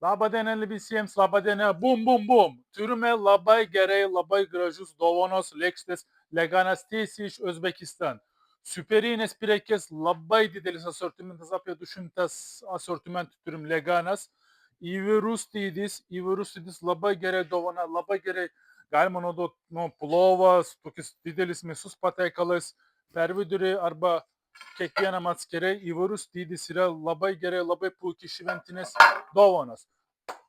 Laba diena visiems, laba diena, bum, bum, bum. Turime labai gerai, labai gražius dovanos lėkštės Leganas tiesiai iš Uzbekistan. Superinės prekės, labai didelis asortimentas, apie 200 asortimentų turim Leganas. Įvairūs dydis, labai gerai dovana, labai gerai galima naudoti plovas, tokius didelis mėsus pateikalais per vidurį arba kiekvienam atskirai įvairūs dydis yra labai gerai, labai puikiai šventinės dovanas.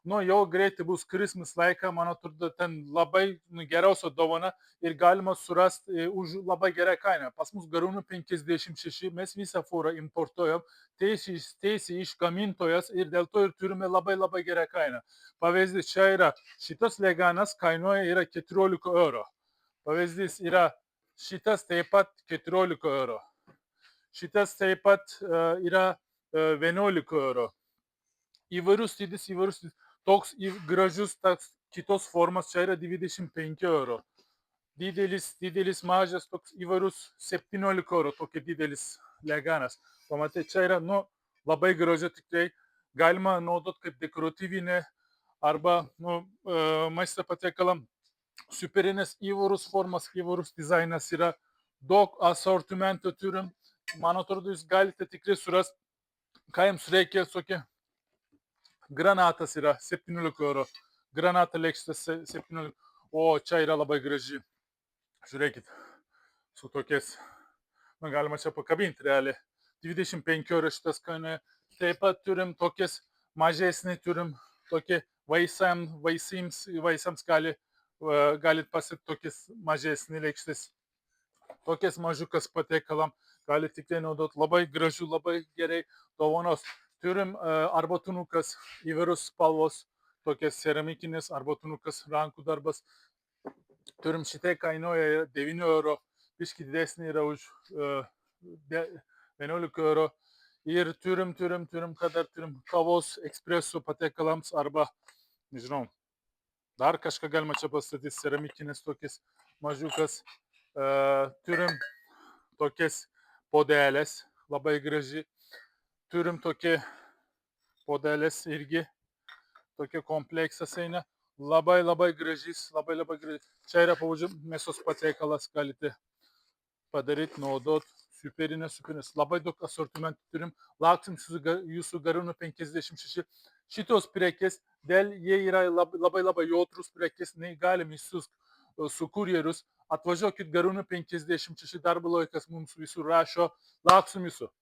Jau greitai bus Christmas laika, man atrodo, ten labai geriausia dovana ir galima surasti už labai gerą kainą. Pas mus Garūnų 56, mes visą fūrą importuojam, teisiai iš gamintojas ir dėl to ir turime labai labai gerą kainą. Pavyzdys, čia yra šitas Leganas kainuoja yra 14 eurų. Pavyzdys yra šitas taip pat 14 eurų. Šitas taip pat yra 11 eurų. Įvairius dydis, toks gražus, kitos formos, čia yra 25 eurų. Didelis, mažas, toks įvairus 17 eurų, tokia didelis Leganas. Pamatai, čia yra, labai gražu, tikrai galima naudoti kaip dekoratyvinė arba, maisto patiekalam. Superinės įvairūs formos, įvairūs dizainas yra, daug asortimentų turim. Man atrodo, jūs galite tikrai surasti, ką jums reikia, tokie. Granatas yra 17 eurų. Granata lėkštės 17. O čia yra labai graži. Žiūrėkit, su tokiais, galima čia pakabinti realiai. 25 eurų šitas kainuoja. Taip pat turim tokias mažesnį, turim tokie vaisiams galit pasiekti tokias mažesnį lėkštės. Tokias mažiukas patiekalam gali tikrai naudoti labai gražių, labai gerai dovanos. Turim arbatunukas, įvairios spalvos, tokias ceramikinis arbatunukas, rankų darbas. Turim šitai kainuoja 9 eurų, biški didesnį yra už 11 eurų. Ir turim kavos ekspreso patiekalams arba, nežinau, dar kažką galima čia pastatyti, ceramikinis tokis mažiukas. Turim tokias podelės, labai graži. Turim tokie podelės irgi, tokie kompleksas eina, labai gražys, labai gražys. Čia yra, pavyzdžiui, mėsos patiekalas, galite padaryti, naudoti, superinės, labai daug asortimentų turim, lauksim jūsų Garūnų 56. Šitos prekės, dėl jie yra labai jautrus prekės, negalim išsiųsti su kurjerius, atvažiuokit Garūnų 56, darbo laikas mums visur rašo, lauksim jūsų.